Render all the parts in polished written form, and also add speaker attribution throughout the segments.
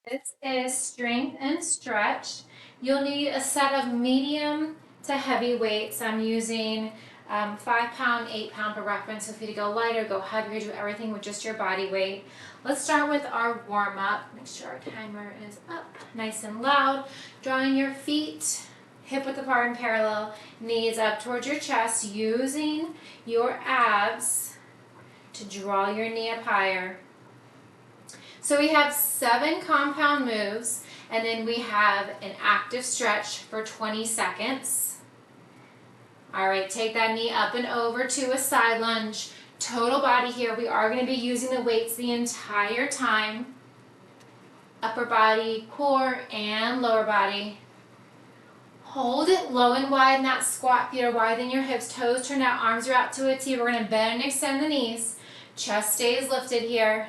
Speaker 1: This is strength and stretch. You'll need a set of medium to heavy weights. I'm using 5 pound, 8 pound for reference. So if you go lighter, go heavier, do everything with just your body weight. Let's start with our warm up. Make sure our timer is up nice and loud. Drawing your feet hip width apart and parallel, knees up towards your chest, using your abs to draw your knee up higher. So we have 7 compound moves, and then we have an active stretch for 20 seconds. All right, take that knee up and over to a side lunge. Total body here. We are going to be using the weights the entire time. Upper body, core, and lower body. Hold it low and wide in that squat. Feet are wider than your hips. Toes turned out, arms are out to a T. We're going to bend and extend the knees. Chest stays lifted here.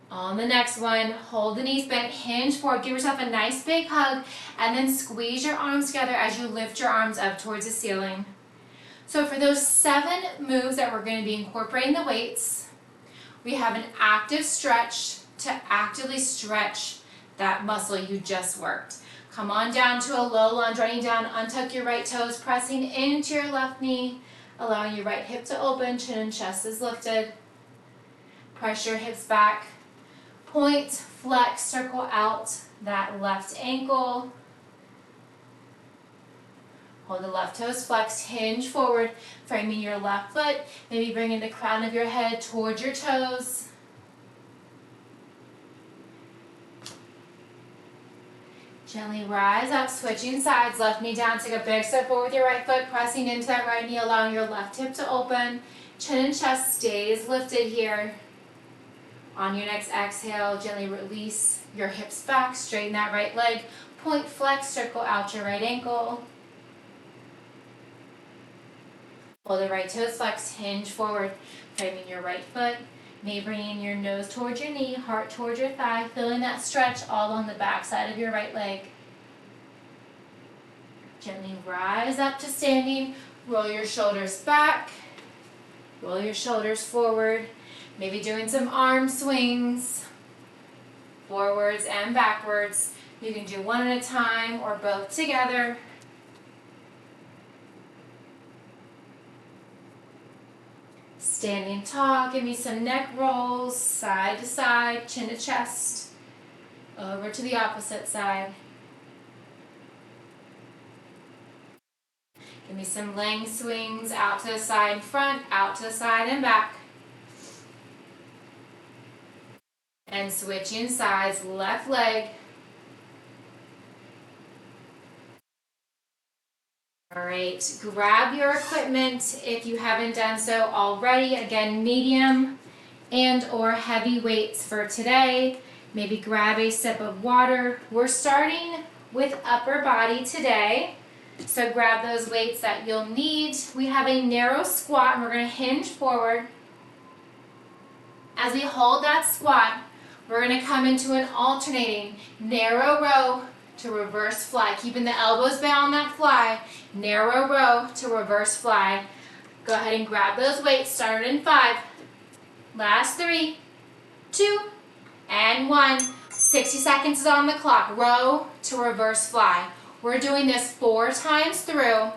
Speaker 1: On the next one, hold the knees bent, hinge forward, give yourself a nice big hug, and then squeeze your arms together as you lift your arms up towards the ceiling. So for those 7 moves that we're going to be incorporating the weights, we have an active stretch to actively stretch that muscle you just worked. Come on down to a low lunge, running down, untuck your right toes, pressing into your left knee, allowing your right hip to open, chin and chest is lifted. Press your hips back. Point, flex, circle out that left ankle. Hold the left toes flexed, hinge forward, framing your left foot. Maybe bringing the crown of your head towards your toes. Gently rise up, switching sides, left knee down, take a big step forward with your right foot, pressing into that right knee, allowing your left hip to open. Chin and chest stays lifted here. On your next exhale, gently release your hips back, straighten that right leg, point, flex, circle out your right ankle. Hold the right toes flexed, hinge forward, framing your right foot. Maybe bringing your nose towards your knee, heart towards your thigh, feeling that stretch all along the back side of your right leg. Gently rise up to standing, roll your shoulders back, roll your shoulders forward. Maybe doing some arm swings, forwards and backwards. You can do one at a time or both together. Standing tall, give me some neck rolls, side to side, chin to chest, over to the opposite side. Give me some leg swings, out to the side and front, out to the side and back. And switching sides, left leg. All right, grab your equipment if you haven't done so already. Again, medium and or heavy weights for today. Maybe grab a sip of water. We're starting with upper body today. So grab those weights that you'll need. We have a narrow squat and we're going to hinge forward. As we hold that squat, we're going to come into an alternating narrow row to reverse fly. Keeping the elbows bent on that fly. Narrow row to reverse fly. Go ahead and grab those weights. Start in 5. Last 3, 2, and 1. 60 seconds is on the clock. Row to reverse fly. We're doing this 4 times through.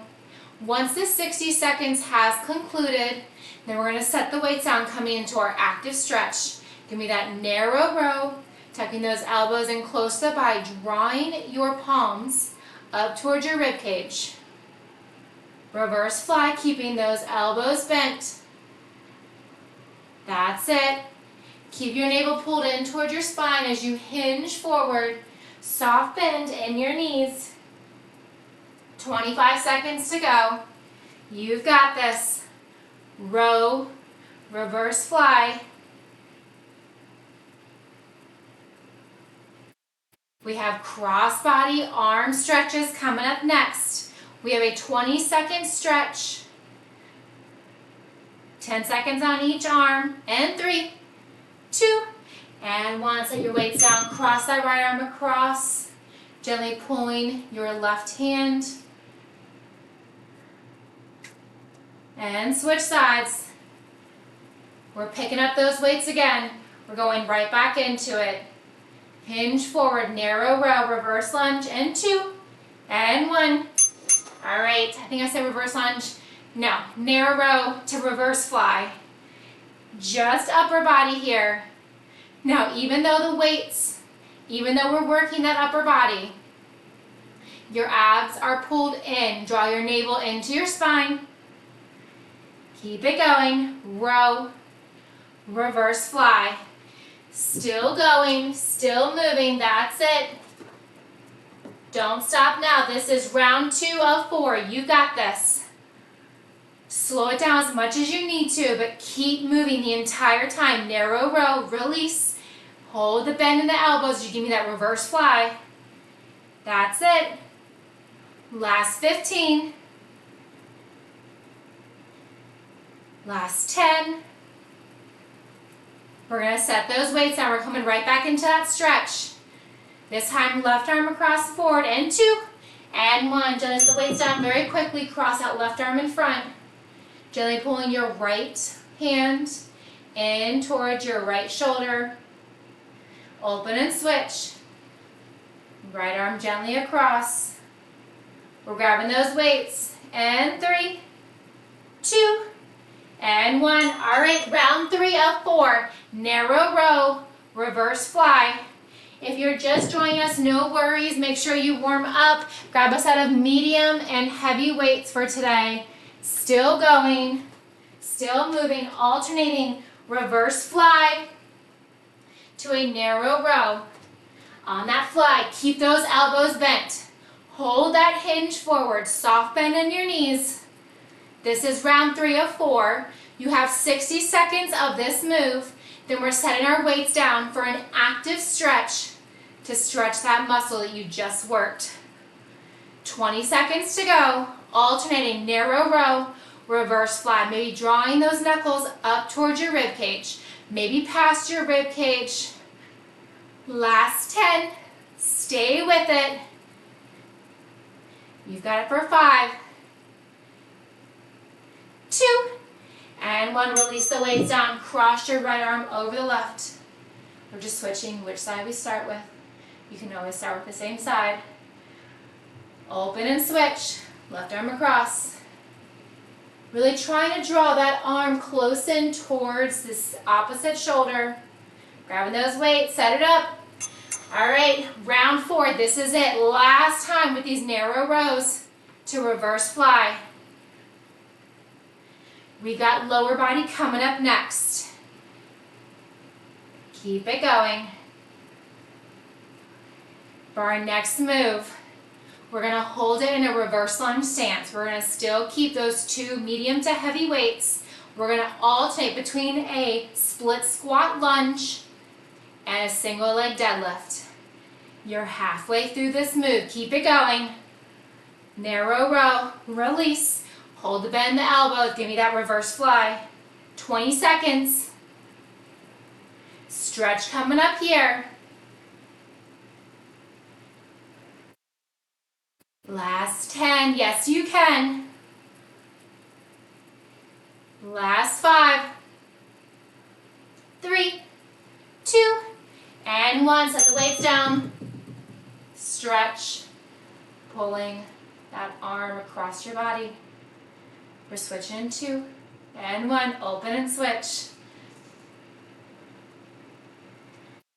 Speaker 1: Once the 60 seconds has concluded, then we're going to set the weights down, coming into our active stretch. Give me that narrow row, tucking those elbows in close to the body, drawing your palms up towards your rib cage. Reverse fly, keeping those elbows bent. That's it. Keep your navel pulled in towards your spine as you hinge forward. Soft bend in your knees. 25 seconds to go. You've got this. Row, reverse fly. We have cross-body arm stretches coming up next. We have a 20-second stretch. 10 seconds on each arm. And 3, 2, and 1. Set your weights down. Cross that right arm across. Gently pulling your left hand. And switch sides. We're picking up those weights again. We're going right back into it. Hinge forward, narrow row, reverse lunge, and 2, and 1. All right, I think I said reverse lunge. No, narrow row to reverse fly. Just upper body here. Now, even though the weights, even though we're working that upper body, your abs are pulled in. Draw your navel into your spine. Keep it going. Row, reverse fly. Still going, still moving. That's it. Don't stop now. This is round 2 of 4. You got this. Slow it down as much as you need to, but keep moving the entire time. Narrow row, release. Hold the bend in the elbows. You give me that reverse fly. That's it. Last 15. Last 10. We're going to set those weights down. We're coming right back into that stretch. This time, left arm across forward, and 2, and 1. Gently set the weights down very quickly. Cross out left arm in front. Gently pulling your right hand in towards your right shoulder. Open and switch. Right arm gently across. We're grabbing those weights. And 3, 2, and 1. All right, round 3 of 4. Narrow row, reverse fly. If you're just joining us, no worries. Make sure you warm up. Grab a set of medium and heavy weights for today. Still going, still moving, alternating reverse fly to a narrow row. On that fly, keep those elbows bent. Hold that hinge forward, soft bend in your knees. This is round 3 of 4. You have 60 seconds of this move. Then we're setting our weights down for an active stretch to stretch that muscle that you just worked. 20 seconds to go. Alternating narrow row, reverse fly. Maybe drawing those knuckles up towards your rib cage. Maybe past your rib cage. Last 10. Stay with it. You've got it for 5, 2, and 1. Release the weights down. Cross your right arm over the left. We're just switching which side we start with. You can always start with the same side. Open and switch. Left arm across. Really trying to draw that arm close in towards this opposite shoulder. Grabbing those weights, set it up. All right, round 4, this is it. Last time with these narrow rows to reverse fly. We got lower body coming up next. Keep it going. For our next move, we're gonna hold it in a reverse lunge stance. We're gonna still keep those 2 medium to heavy weights. We're gonna alternate between a split squat lunge and a single leg deadlift. You're halfway through this move. Keep it going. Narrow row, release. Hold the bend in the elbows. Give me that reverse fly. 20 seconds. Stretch coming up here. Last 10. Yes, you can. Last 5, 3, 2, and 1. Set the weights down. Stretch, pulling that arm across your body. We're switching 2 and 1. Open and switch.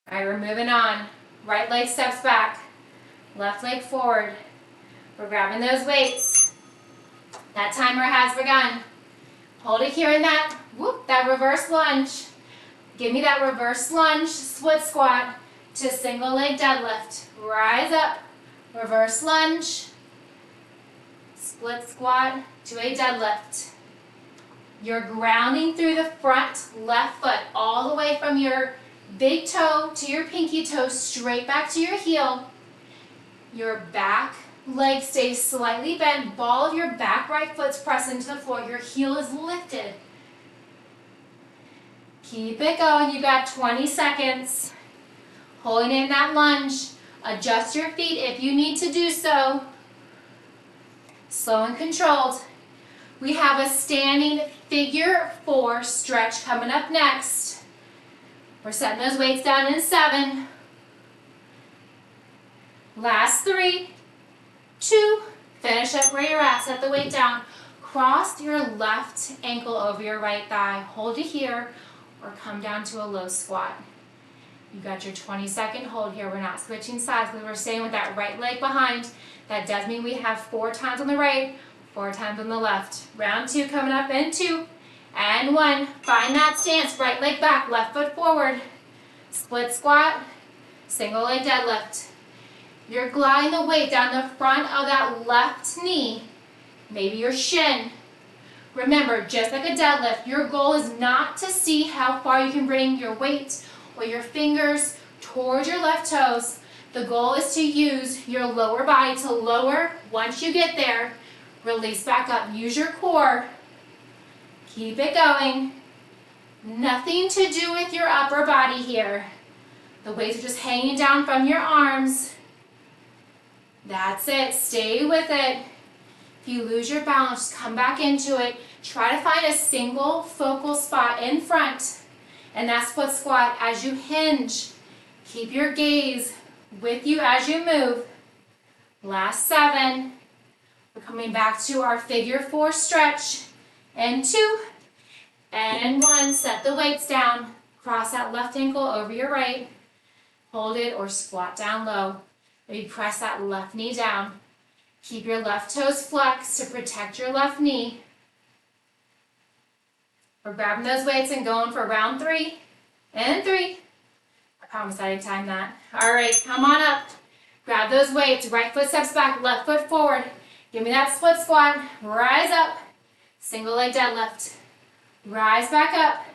Speaker 1: All right, we're moving on. Right leg steps back. Left leg forward. We're grabbing those weights. That timer has begun. Hold it here in that, that reverse lunge. Give me that reverse lunge, split squat to single leg deadlift. Rise up, reverse lunge, split squat to a deadlift. You're grounding through the front left foot all the way from your big toe to your pinky toe, straight back to your heel. Your back leg stays slightly bent. Ball of your back right foot's pressed into the floor. Your heel is lifted. Keep it going. You got 20 seconds. Holding in that lunge. Adjust your feet if you need to do so. Slow and controlled. We have a standing figure 4 stretch coming up next. We're setting those weights down in 7. Last 3, 2, finish up where you're at, set the weight down. Cross your left ankle over your right thigh, hold it here, or come down to a low squat. You got your 20-second hold here. We're not switching sides, but we're staying with that right leg behind. That does mean we have 4 times on the right, 4 times on the left. Round 2 coming up in 2 and 1. Find that stance, right leg back, left foot forward. Split squat, single leg deadlift. You're gliding the weight down the front of that left knee, maybe your shin. Remember, just like a deadlift, your goal is not to see how far you can bring your weight or your fingers towards your left toes. The goal is to use your lower body to lower. Once you get there, release back up. Use your core. Keep it going. Nothing to do with your upper body here. The weights are just hanging down from your arms. That's it. Stay with it. If you lose your balance, come back into it. Try to find a single focal spot in front. And that split squat as you hinge. Keep your gaze with you as you move. Last 7. We're coming back to our figure 4 stretch. And 2. And 1. Set the weights down. Cross that left ankle over your right. Hold it or squat down low. Maybe press that left knee down. Keep your left toes flexed to protect your left knee. We're grabbing those weights and going for round 3 and 3. I promise I didn't time that. All right, come on up. Grab those weights. Right foot steps back, left foot forward. Give me that split squat. Rise up. Single leg deadlift. Rise back up.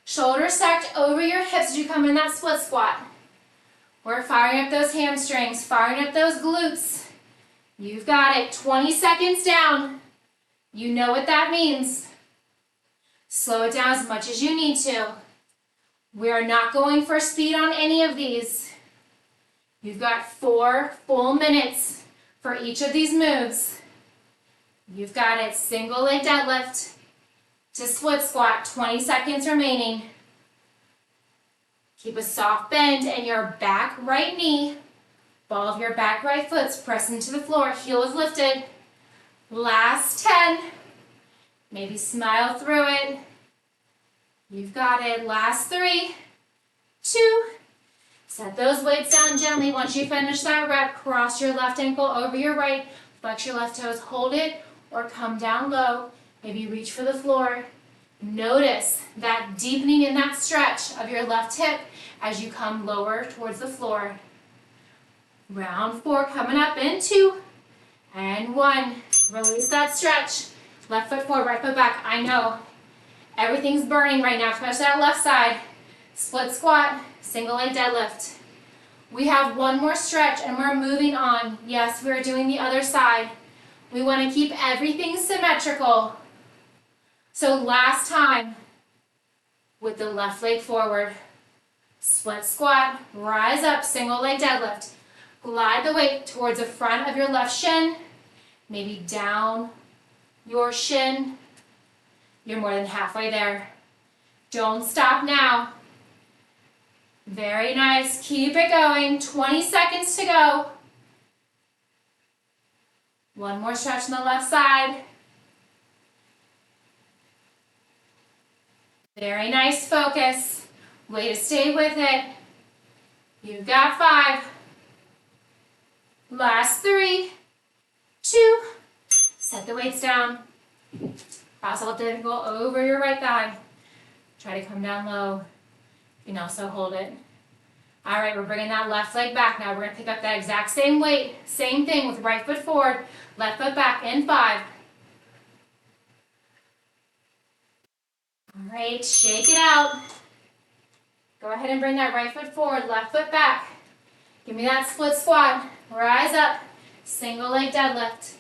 Speaker 1: Shoulders stacked over your hips as you come in that split squat. We're firing up those hamstrings, firing up those glutes. You've got it. 20 seconds down. You know what that means. Slow it down as much as you need to. We are not going for speed on any of these. You've got 4 full minutes for each of these moves. You've got it. Single leg deadlift to split squat. 20 seconds remaining. Keep a soft bend in your back right knee. Ball of your back right foot's pressing to the floor. Heel is lifted. Last 10. Maybe smile through it. You've got it. Last 3, 2. Set those weights down gently. Once you finish that rep, cross your left ankle over your right. Flex your left toes. Hold it or come down low. Maybe reach for the floor. Notice that deepening in that stretch of your left hip as you come lower towards the floor. Round 4 coming up in 2 and 1. Release that stretch. Left foot forward, right foot back. I know everything's burning right now, especially that left side. Split squat, single leg deadlift. We have one more stretch and we're moving on. Yes, we're doing the other side. We want to keep everything symmetrical. So last time, with the left leg forward, split squat, rise up, single leg deadlift. Glide the weight towards the front of your left shin, maybe down your shin. You're more than halfway there. Don't stop now. Very nice. Keep it going. 20 seconds to go. One more stretch on the left side. Very nice focus. Way to stay with it. You've got 5. Last 3, 2. Set the weights down. Cross the left ankle over your right thigh. Try to come down low. You can also hold it. All right, we're bringing that left leg back now. We're going to pick up that exact same weight. Same thing with right foot forward, left foot back in 5. All right, shake it out. Go ahead and bring that right foot forward, left foot back. Give me that split squat. Rise up, single leg deadlift.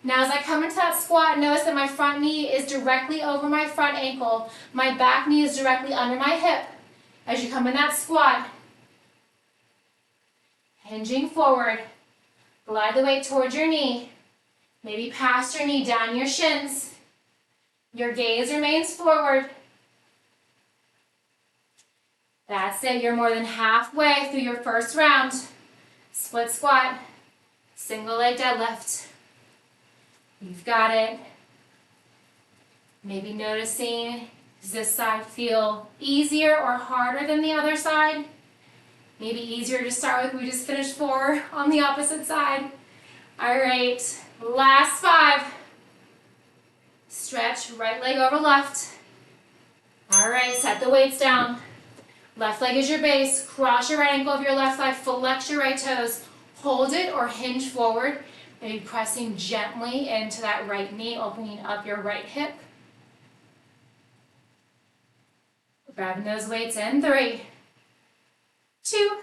Speaker 1: Now as I come into that squat, notice that my front knee is directly over my front ankle. My back knee is directly under my hip. As you come in that squat, hinging forward, glide the weight towards your knee. Maybe past your knee, down your shins. Your gaze remains forward. That's it. You're more than halfway through your first round. Split squat, single leg deadlift. You've got it. Maybe noticing, does this side feel easier or harder than the other side? Maybe easier to start with. We just finished 4 on the opposite side. All right, last 5. Stretch right leg over left. All right, set the weights down. Left leg is your base. Cross your right ankle over your left thigh. Flex your right toes. Hold it or hinge forward. Maybe pressing gently into that right knee, opening up your right hip. Grabbing those weights in 3, 2.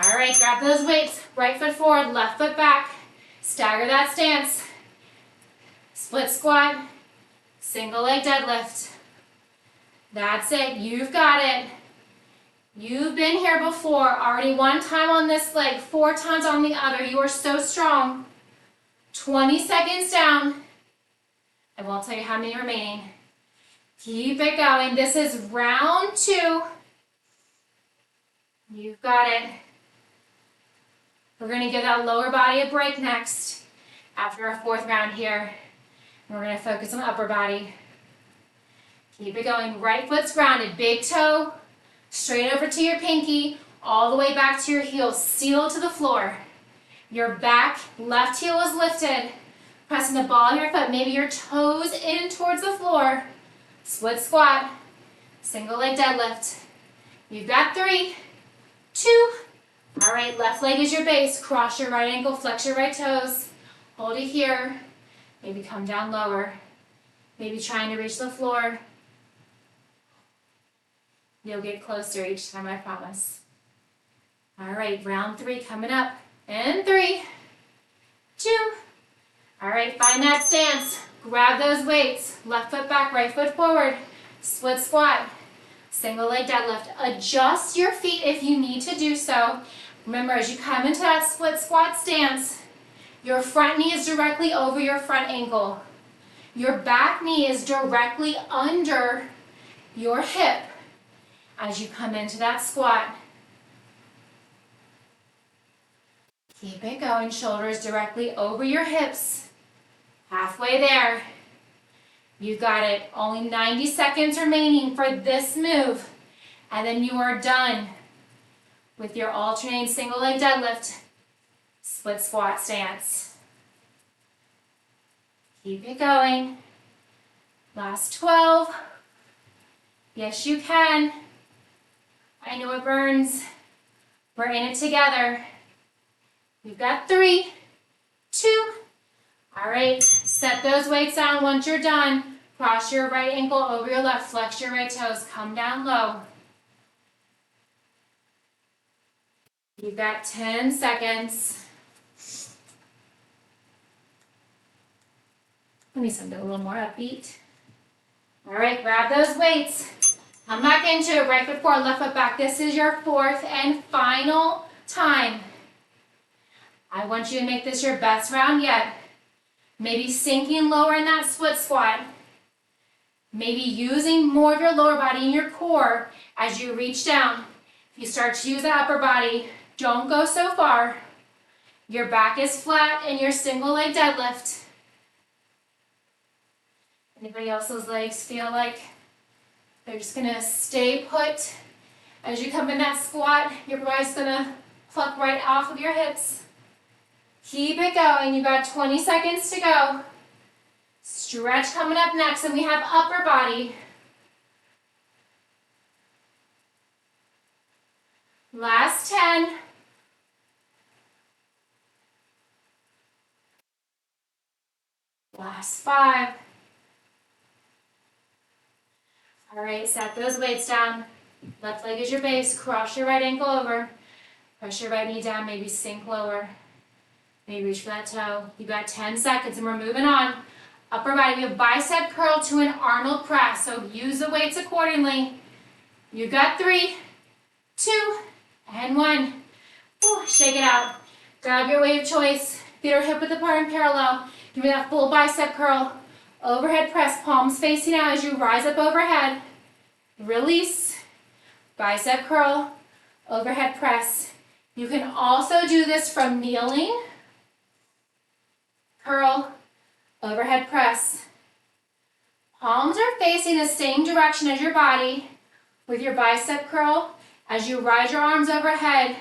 Speaker 1: All right, grab those weights. Right foot forward, left foot back. Stagger that stance. Split squat, single leg deadlift. That's it, you've got it. You've been here before, already 1 time on this leg, 4 times on the other. You are so strong. 20 seconds down. I won't tell you how many remaining. Keep it going. This is round 2. You've got it. We're going to give that lower body a break next after our 4th round here. And we're going to focus on the upper body. Keep it going. Right foot's grounded. Big toe straight over to your pinky, all the way back to your heel. Seal to the floor. Your back left heel is lifted. Pressing the ball of your foot. Maybe your toes in towards the floor. Split squat. Single leg deadlift. You've got 3, 2. All right, left leg is your base. Cross your right ankle, flex your right toes. Hold it here. Maybe come down lower. Maybe trying to reach the floor. You'll get closer each time, I promise. All right, round 3 coming up. And 3, 2. All right, find that stance. Grab those weights. Left foot back, right foot forward. Split squat. Single leg deadlift. Adjust your feet if you need to do so. Remember, as you come into that split squat stance, your front knee is directly over your front ankle. Your back knee is directly under your hip as you come into that squat. Keep it going. Shoulders directly over your hips. Halfway there. You got it. Only 90 seconds remaining for this move. And then you are done with your alternating single leg deadlift, split squat stance. Keep it going. Last 12. Yes, you can. I know it burns. We're in it together. You've got 3, 2. All right, set those weights down once you're done. Cross your right ankle over your left, flex your right toes, come down low. You've got 10 seconds. Let me something a little more upbeat. All right, grab those weights. Come back into it, right foot forward, left foot back. This is your 4th and final time. I want you to make this your best round yet. Maybe sinking lower in that split squat. Maybe using more of your lower body and your core as you reach down. If you start to use the upper body, don't go so far. Your back is flat in your single leg deadlift. Anybody else's legs feel like they're just gonna stay put as you come in that squat? Your body's gonna pluck right off of your hips. Keep it going. You got 20 seconds to go. Stretch coming up next, and we have upper body. Last 10. Last 5. All right, set those weights down. Left leg is your base. Cross your right ankle over. Press your right knee down, maybe sink lower. Maybe reach for that toe. You got 10 seconds, and we're moving on. Upper body, we have bicep curl to an Arnold press, so use the weights accordingly. You got 3, 2, and 1. Ooh, shake it out. Grab your weight of choice. Feet are hip width apart and parallel. Give me that full bicep curl. Overhead press, palms facing out as you rise up overhead. Release. bicep curl, overhead press. You can also do this from kneeling, curl, overhead press. Palms are facing the same direction as your body with your bicep curl. As you rise your arms overhead,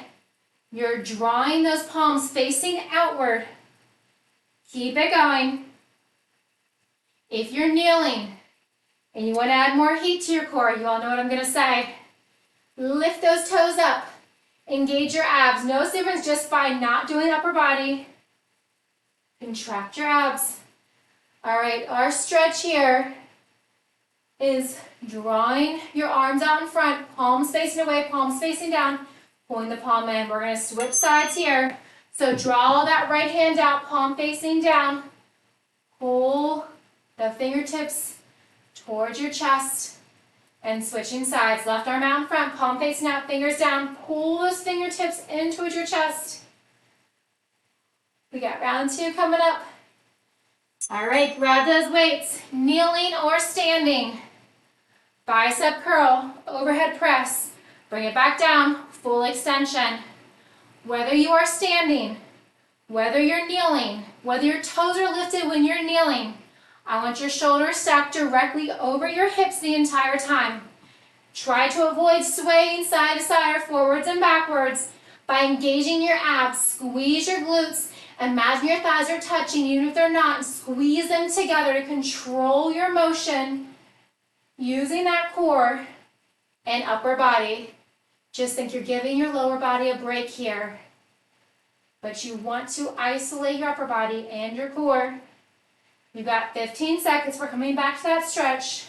Speaker 1: you're drawing those palms facing outward. Keep it going. If you're kneeling and you want to add more heat to your core, you all know what I'm going to say. Lift those toes up. Engage your abs. No difference just by not doing upper body. Contract your abs. All right, our stretch here is drawing your arms out in front, palms facing away, palms facing down, pulling the palm in. We're going to switch sides here. So draw that right hand out, palm facing down. Pull the fingertips towards your chest and switching sides. Left arm out in front, palm facing out, fingers down. Pull those fingertips in towards your chest. We got round 2 coming up. All right, grab those weights, kneeling or standing. Bicep curl, overhead press. Bring it back down, full extension. Whether you are standing, whether you're kneeling, whether your toes are lifted when you're kneeling, I want your shoulders stacked directly over your hips the entire time. Try to avoid swaying side to side or forwards and backwards by engaging your abs. Squeeze your glutes. Imagine your thighs are touching, even if they're not, and squeeze them together to control your motion using that core and upper body. Just think you're giving your lower body a break here, but you want to isolate your upper body and your core. You've got 15 seconds. We're coming back to that stretch.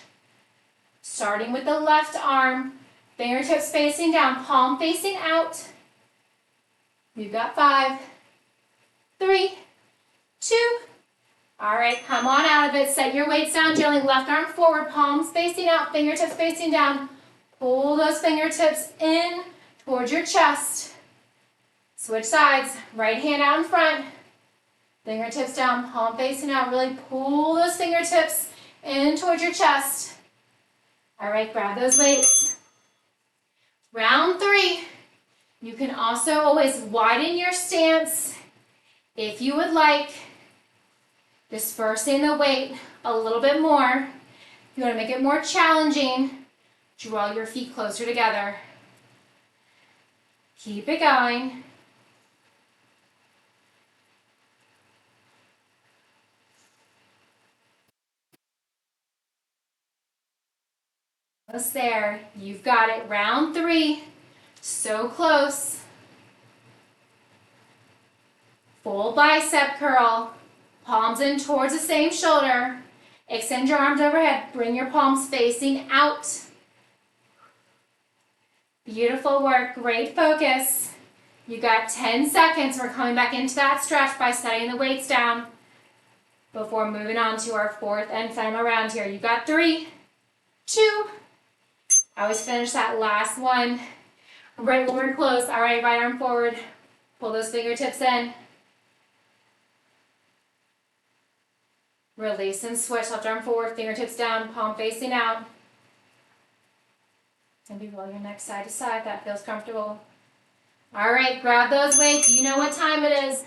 Speaker 1: Starting with the left arm, fingertips facing down, palm facing out. You've got 5, 3, 2. All right, come on out of it. Set your weights down gently. Left arm forward, palms facing out, fingertips facing down. Pull those fingertips in towards your chest. Switch sides. Right hand out in front. Fingertips down, palm facing out. Really pull those fingertips in towards your chest. All right, grab those weights. Round 3. You can also always widen your stance if you would like. Dispersing the weight a little bit more. If you want to make it more challenging, draw your feet closer together. Keep it going. Almost there. You've got it. Round 3. So close. Full bicep curl. Palms in towards the same shoulder. Extend your arms overhead. Bring your palms facing out. Beautiful work. Great focus. You got 10 seconds. We're coming back into that stretch by setting the weights down before moving on to our 4th and final round here. You got 3, 2. I always finish that last one right when we're close. All right, right arm forward. Pull those fingertips in. Release and switch. Left arm forward, fingertips down, palm facing out. Maybe roll your neck side to side. That feels comfortable. All right, grab those weights. You know what time it is.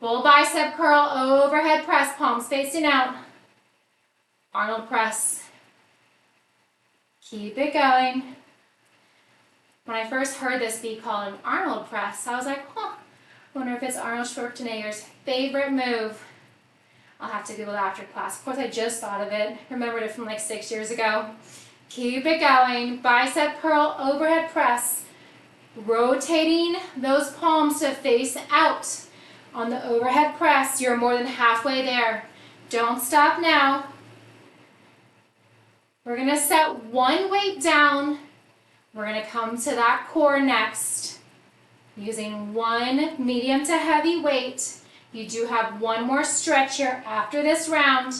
Speaker 1: Full bicep curl, overhead press, palms facing out. Arnold press. Keep it going. When I first heard this be called an Arnold press, I was like, I wonder if it's Arnold Schwarzenegger's favorite move. I'll have to Google it after class. Of course, I just thought of it. Remembered it from like 6 years ago. Keep it going. Bicep curl, overhead press. Rotating those palms to face out. On the overhead press, you're more than halfway there. Don't stop now. We're going to set one weight down. We're going to come to that core next. Using one medium to heavy weight. You do have one more stretch here after this round.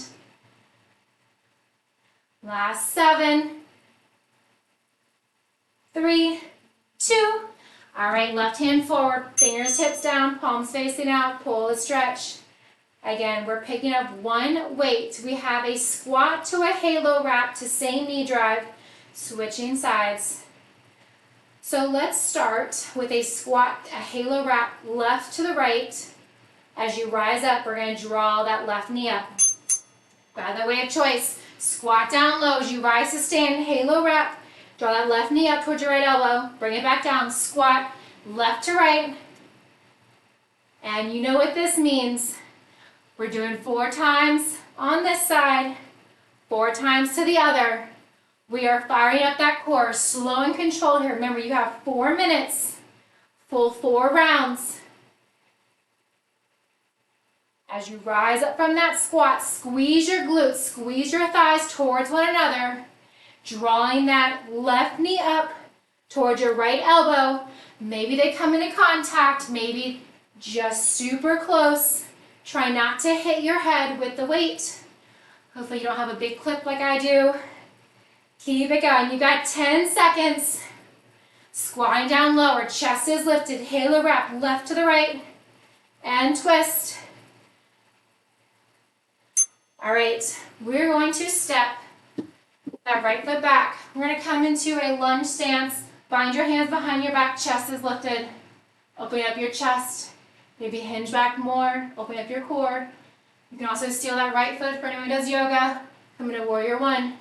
Speaker 1: Last 7, 3, 2. All right, left hand forward, fingers hips down, palms facing out, pull the stretch. Again, we're picking up one weight. We have a squat to a halo wrap to same knee drive, switching sides. So let's start with a squat, a halo wrap, left to the right. As you rise up, we're going to draw that left knee up. Grab that way of choice. Squat down low as you rise to stand, halo wrap. Draw that left knee up towards your right elbow. Bring it back down. Squat, left to right. And you know what this means. We're doing 4 times on this side, 4 times to the other. We are firing up that core, slow and controlled here. Remember, you have 4 minutes, full 4 rounds. As you rise up from that squat, squeeze your glutes, squeeze your thighs towards one another, drawing that left knee up towards your right elbow. Maybe they come into contact, maybe just super close. Try not to hit your head with the weight. Hopefully you don't have a big clip like I do. Keep it going. You got 10 seconds. Squatting down lower, chest is lifted, halo wrap, left to the right, and twist. All right, we're going to step that right foot back. We're going to come into a lunge stance. Bind your hands behind your back, chest is lifted. Open up your chest. Maybe hinge back more, open up your core. You can also steal that right foot for anyone who does yoga. Come into warrior 1.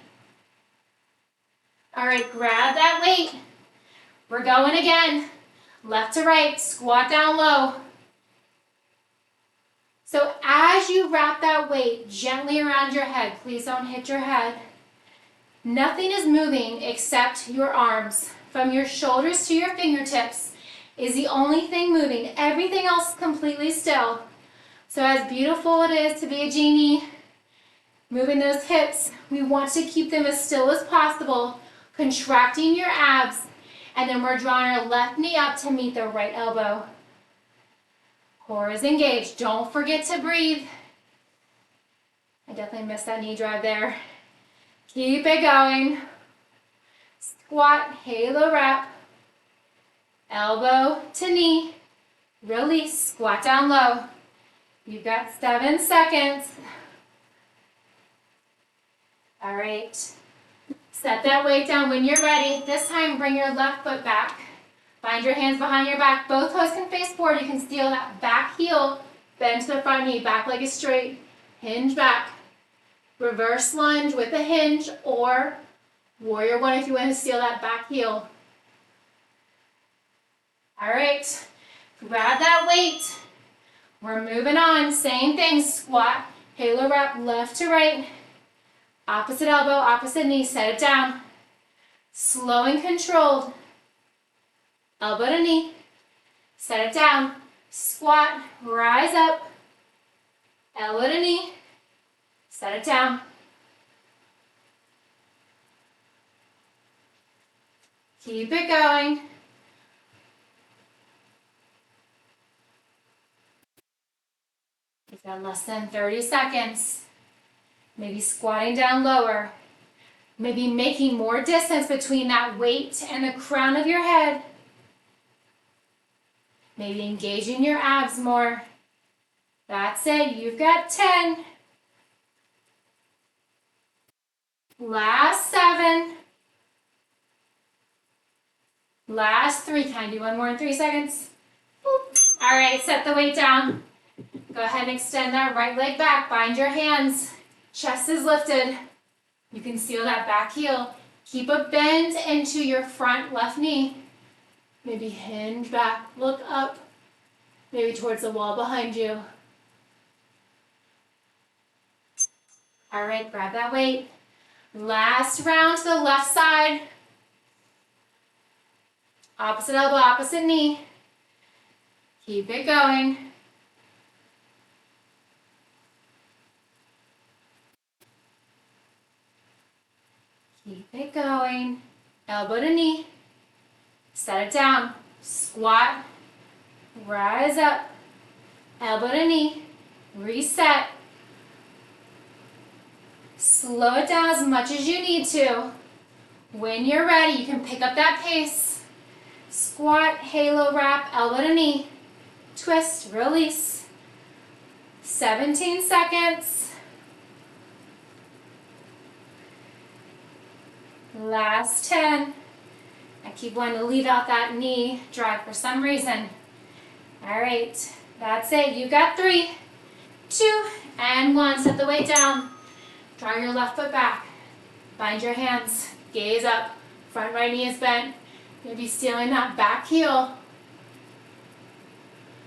Speaker 1: All right, grab that weight. We're going again. Left to right, squat down low. So as you wrap that weight gently around your head, please don't hit your head. Nothing is moving except your arms. From your shoulders to your fingertips is the only thing moving. Everything else is completely still. So as beautiful it is to be a genie, moving those hips, we want to keep them as still as possible, contracting your abs, and then we're drawing our left knee up to meet the right elbow. Core is engaged. Don't forget to breathe. I definitely missed that knee drive there. Keep it going. Squat, halo wrap, elbow to knee, release, squat down low. You've got 7 seconds. All right. Set that weight down when you're ready. This time, bring your left foot back. Bind your hands behind your back. Both toes can face forward. You can steal that back heel, bend to the front knee, back leg is straight, hinge back. Reverse lunge with a hinge, or warrior 1 if you want to steal that back heel. All right, grab that weight. We're moving on. Same thing, squat, halo wrap, left to right. Opposite elbow, opposite knee, set it down. Slow and controlled. Elbow to knee, set it down. Squat, rise up. Elbow to knee, set it down. Keep it going. You've got less than 30 seconds. Maybe squatting down lower. Maybe making more distance between that weight and the crown of your head. Maybe engaging your abs more. That's it. You've got 10. Last 7. Last 3. Can I do one more in 3 seconds? Boop. All right, set the weight down. Go ahead and extend that right leg back. Bind your hands. Chest is lifted. You can seal that back heel. Keep a bend into your front left knee. Maybe hinge back, look up. Maybe towards the wall behind you. All right, grab that weight. Last round to the left side. Opposite elbow, opposite knee. Keep it going. Keep it going. Elbow to knee. Set it down. Squat. Rise up. Elbow to knee. Reset. Slow it down as much as you need to. When you're ready, you can pick up that pace. Squat, halo wrap, elbow to knee. Twist, release. 17 seconds. Last 10. I keep wanting to leave out that knee drive for some reason. All right, that's it. You got 3, 2, and 1. Set the weight down. Draw your left foot back. Bind your hands. Gaze up. Front right knee is bent. You're going to be stealing that back heel.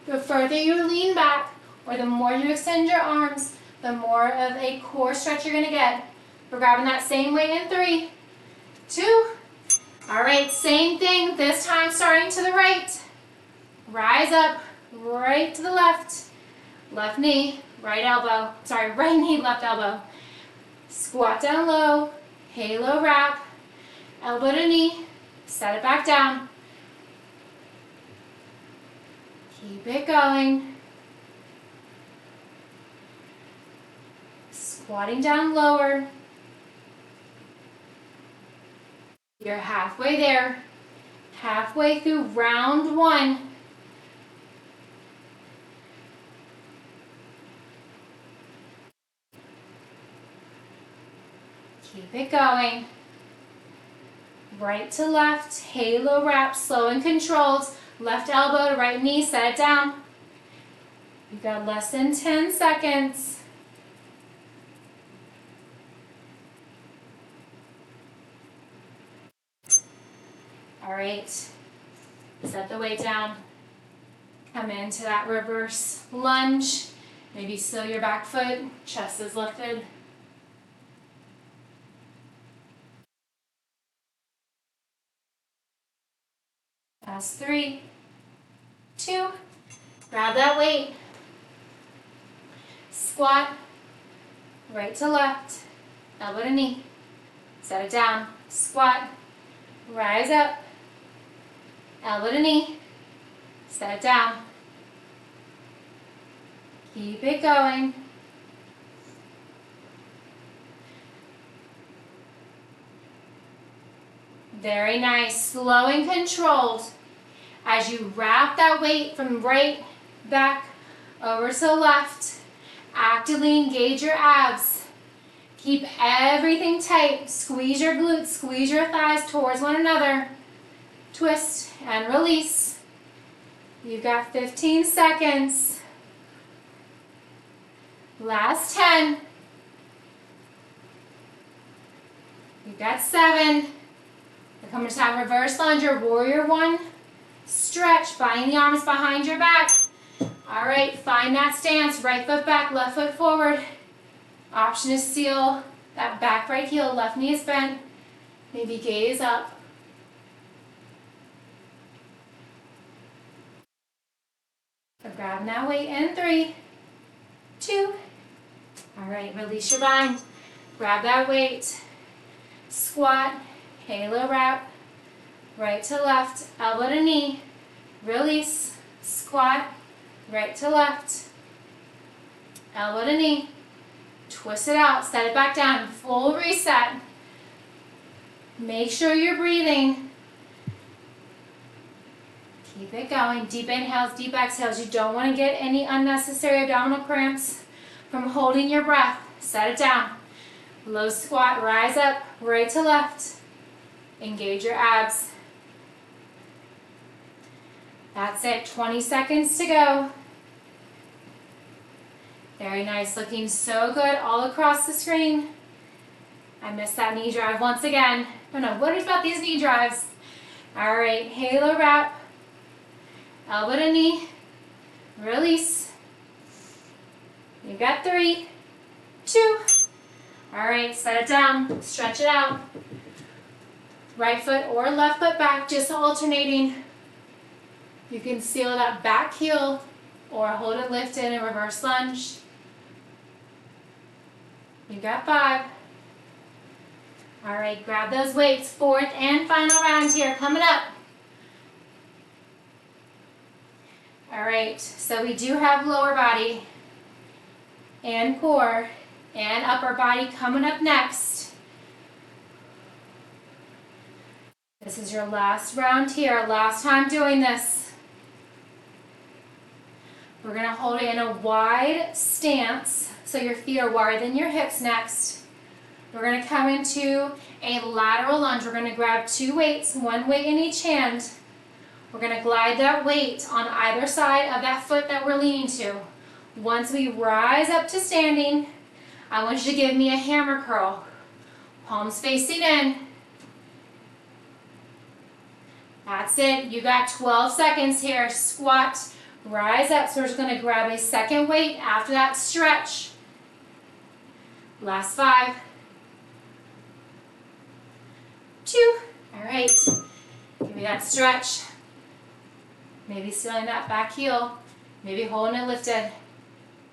Speaker 1: The further you lean back, or the more you extend your arms, the more of a core stretch you're going to get. We're grabbing that same weight in 3, 2. All right, same thing. This time starting to the right. Rise up, right to the left. Left knee, right elbow. Sorry, right knee, left elbow. Squat down low, halo wrap, elbow to knee, set it back down. Keep it going. Squatting down lower. You're halfway there. Halfway through round 1. Keep it going. Right to left, halo wrap, slow and controlled. Left elbow to right knee, set it down. You've got less than 10 seconds. All right, set the weight down. Come into that reverse lunge. Maybe still your back foot, chest is lifted. That's 3, 2, grab that weight. Squat, right to left, elbow to knee. Set it down, squat, rise up, elbow to knee, set it down. Keep it going. Very nice, slow and controlled. As you wrap that weight from right back over to left, actively engage your abs. Keep everything tight. Squeeze your glutes, squeeze your thighs towards one another. Twist and release. You've got 15 seconds. Last 10. You've got 7. We're coming to that reverse lunge or warrior 1. Stretch, find the arms behind your back. All right, find that stance. Right foot back, left foot forward. Option is seal that back right heel, left knee is bent. Maybe gaze up. We're grabbing that weight in 3, 2. All right, release your bind. Grab that weight. Squat, halo wrap. Right to left, elbow to knee. Release, squat, right to left. Elbow to knee. Twist it out, set it back down. Full reset. Make sure you're breathing. Keep it going. Deep inhales, deep exhales. You don't want to get any unnecessary abdominal cramps from holding your breath. Set it down. Low squat, rise up, right to left. Engage your abs. That's it, 20 seconds to go. Very nice, looking so good all across the screen. I missed that knee drive once again. I don't know what is about these knee drives. All right, halo wrap, elbow to knee, release. You've got 3, 2. All right, set it down, stretch it out. Right foot or left foot back, just alternating. You can seal that back heel or hold it lifted in reverse lunge. You got 5. All right, grab those weights. 4th and final round here, coming up. All right, so we do have lower body and core and upper body coming up next. This is your last round here, last time doing this. We're going to hold it in a wide stance, so your feet are wider than your hips next. We're gonna come into a lateral lunge. We're gonna grab 2 weights, 1 weight in each hand. We're gonna glide that weight on either side of that foot that we're leaning to. Once we rise up to standing, I want you to give me a hammer curl. Palms facing in. That's it. You got 12 seconds here. Squat, rise up. So we're just going to grab a second weight after that stretch. Last 5. 2. All right. Give me that stretch. Maybe stealing that back heel. Maybe holding it lifted.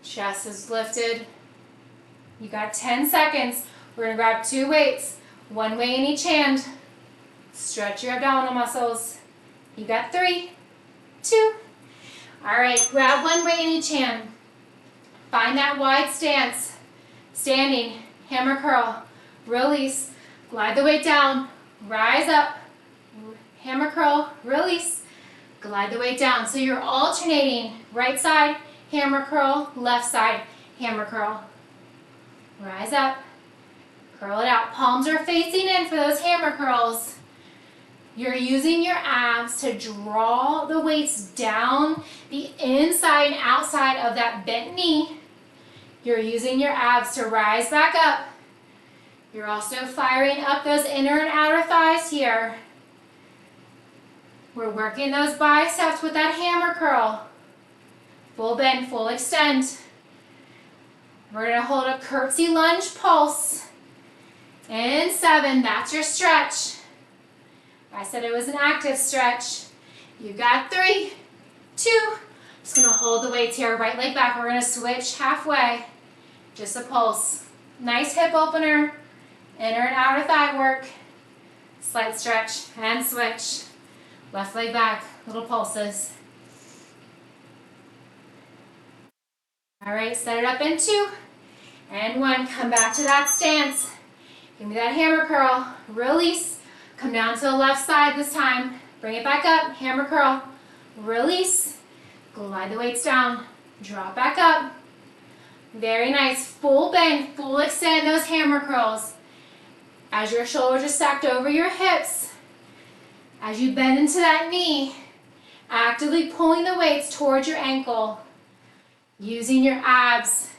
Speaker 1: Chest is lifted. You got 10 seconds. We're going to grab 2 weights, 1 weight in each hand. Stretch your abdominal muscles. You got 3, 2. All right, grab 1 weight in each hand. Find that wide stance. Standing, hammer curl, release. Glide the weight down, rise up, hammer curl, release. Glide the weight down. So you're alternating right side, hammer curl, left side, hammer curl. Rise up, curl it out. Palms are facing in for those hammer curls. You're using your abs to draw the weights down the inside and outside of that bent knee. You're using your abs to rise back up. You're also firing up those inner and outer thighs here. We're working those biceps with that hammer curl. Full bend, full extend. We're going to hold a curtsy lunge pulse. In 7, that's your stretch. I said it was an active stretch. You got 3, 2. Just going to hold the weights here, right leg back. We're going to switch halfway. Just a pulse. Nice hip opener. Inner and outer thigh work. Slight stretch and switch. Left leg back, little pulses. All right, set it up in 2 and 1. Come back to that stance. Give me that hammer curl. Release. Come down to the left side this time. Bring it back up. Hammer curl. Release. Glide the weights down. Drop back up. Very nice. Full bend, full extend those hammer curls. As your shoulders are stacked over your hips, as you bend into that knee, actively pulling the weights towards your ankle, using your abs,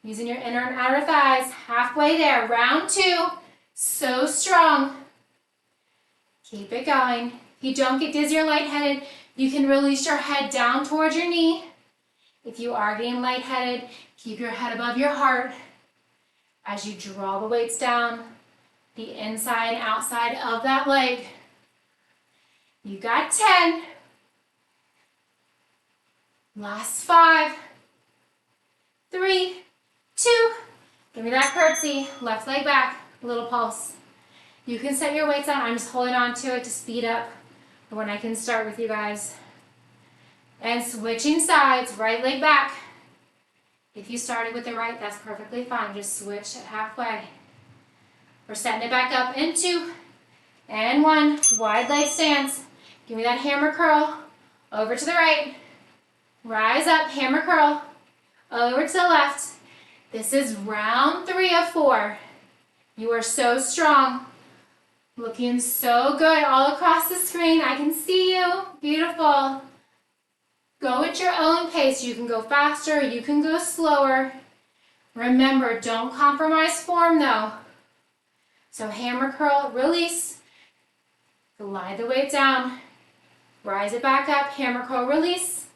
Speaker 1: using your inner and outer thighs, halfway there, round 2, so strong. Keep it going. If you don't get dizzy or lightheaded, you can release your head down towards your knee. If you are getting lightheaded, keep your head above your heart as you draw the weights down the inside and outside of that leg. You got 10. Last 5, 3, 2. Give me that curtsy. Left leg back. Little pulse. You can set your weights on. I'm just holding on to it to speed up for when I can start with you guys. And switching sides. Right leg back. If you started with the right, that's perfectly fine. Just switch at halfway. We're setting it back up in 2 and 1. Wide leg stance. Give me that hammer curl. Over to the right. Rise up, hammer curl. Over to the left. This is round 3 of 4. You are so strong. Looking so good all across the screen. I can see you. Beautiful. Go at your own pace. You can go faster, you can go slower. Remember, don't compromise form though. So hammer curl, release. Glide the weight down. Rise it back up, hammer curl, release.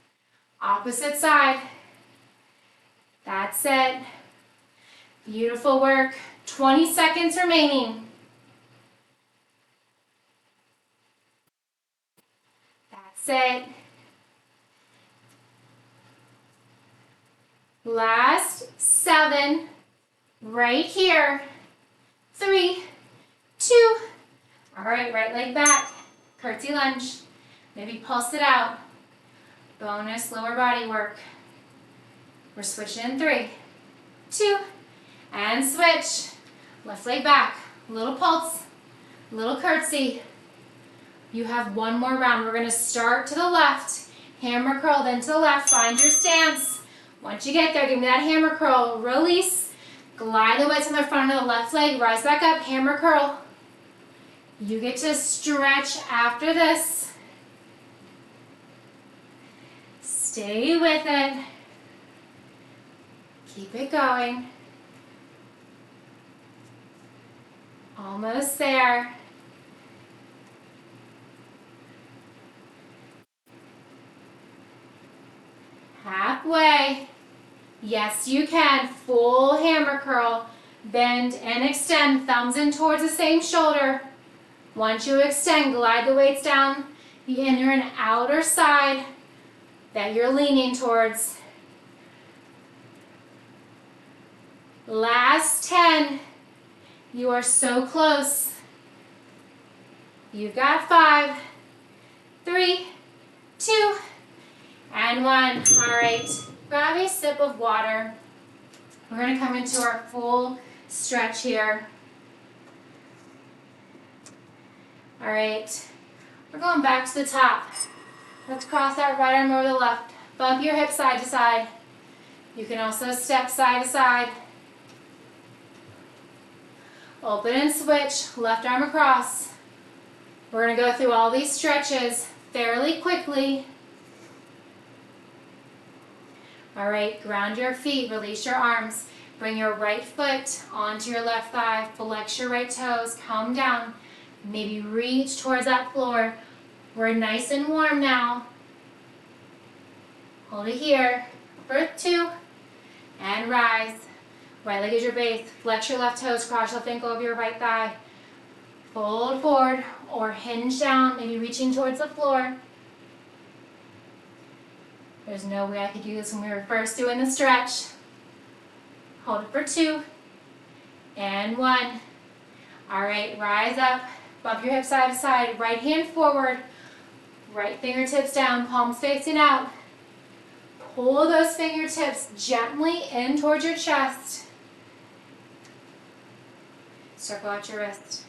Speaker 1: Opposite side. That's it. Beautiful work. 20 seconds remaining. That's it. Last 7, right here. 3, 2. All right, right leg back. Curtsy lunge. Maybe pulse it out. Bonus lower body work. We're switching in 3, 2, and switch. Left leg back. Little pulse, little curtsy. You have 1 more round. We're going to start to the left. Hammer curl, then to the left. Find your stance. Once you get there, give me that hammer curl. Release. Glide the weights on the front of the left leg, rise back up, hammer curl. You get to stretch after this. Stay with it. Keep it going. Almost there. Halfway. Yes, you can. Full hammer curl. Bend and extend. Thumbs in towards the same shoulder. Once you extend, glide the weights down the inner and outer side that you're leaning towards. Last 10. You are so close. You've got 5, 3, 2, and 1. All right, grab a sip of water. We're going to come into our full stretch here. All right, we're going back to the top. Let's cross that right arm over the left. Bump your hips side to side. You can also step side to side. Open and switch, left arm across. We're going to go through all these stretches fairly quickly. All right, ground your feet, release your arms. Bring your right foot onto your left thigh, flex your right toes, come down. Maybe reach towards that floor. We're nice and warm now. Hold it here for 2 and rise. Right leg is your base. Flex your left toes, cross your left ankle over your right thigh. Fold forward or hinge down, maybe reaching towards the floor. There's no way I could do this when we were first doing the stretch. Hold it for 2 and 1. All right, rise up. Bump your hips side to side. Right hand forward. Right fingertips down, palms facing out. Pull those fingertips gently in towards your chest. Circle out your wrist.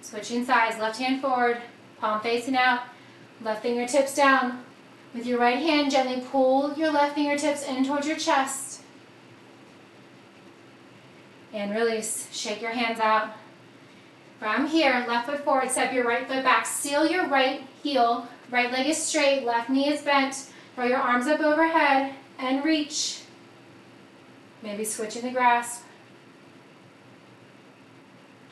Speaker 1: Switching sides, left hand forward, palm facing out, left fingertips down. With your right hand, gently pull your left fingertips in towards your chest. And release. Shake your hands out. From here, left foot forward, step your right foot back. Seal your right heel. Right leg is straight, left knee is bent. Throw your arms up overhead and reach. Maybe switching the grasp.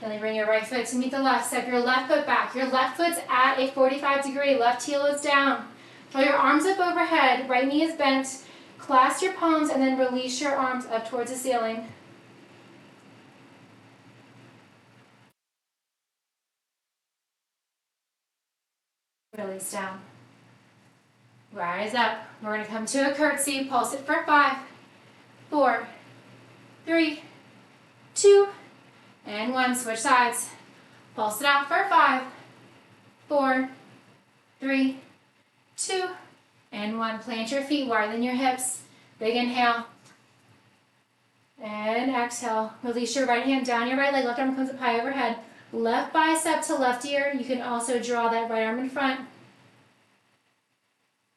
Speaker 1: Then bring your right foot to meet the left. Step your left foot back. Your left foot's at a 45-degree. Left heel is down. Throw your arms up overhead. Right knee is bent. Clasp your palms and then release your arms up towards the ceiling. Release down. Rise up. We're going to come to a curtsy. Pulse it for 5, 4, 3, 2, and 1. Switch sides. Pulse it out for 5, 4, 3, 2, and 1. Plant your feet wider than your hips. Big inhale. And exhale. Release your right hand down your right leg. Left arm comes up high overhead. Left bicep to left ear. You can also draw that right arm in front.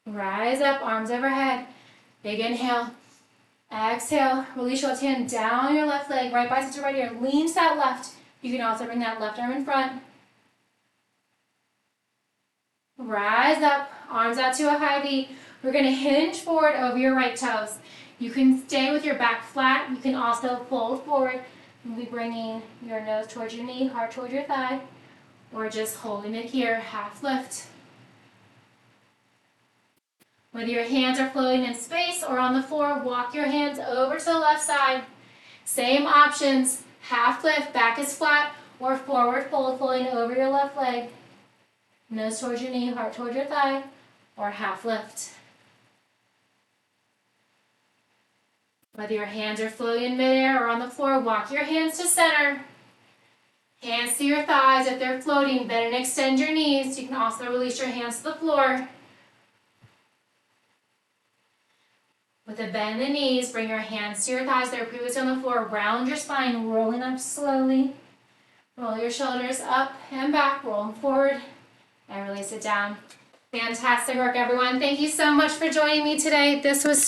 Speaker 1: Rise up, arms overhead. Big inhale. Exhale. Release your left hand down your left leg. Right bicep to right ear. Lean to that left. You can also bring that left arm in front. Rise up, arms out to a high V. We're going to hinge forward over your right toes. You can stay with your back flat. You can also fold forward. You'll be bringing your nose towards your knee, heart towards your thigh, or just holding it here, half lift. Whether your hands are floating in space or on the floor, walk your hands over to the left side. Same options, half lift, back is flat, or forward fold, folding over your left leg. Nose towards your knee, heart towards your thigh, or half lift. Whether your hands are floating in midair or on the floor, walk your hands to center. Hands to your thighs. If they're floating, bend and extend your knees. You can also release your hands to the floor. With a bend in the knees, bring your hands to your thighs that were previously on the floor. Round your spine, rolling up slowly. Roll your shoulders up and back, roll them forward, and release it down. Fantastic work, everyone. Thank you so much for joining me today. This was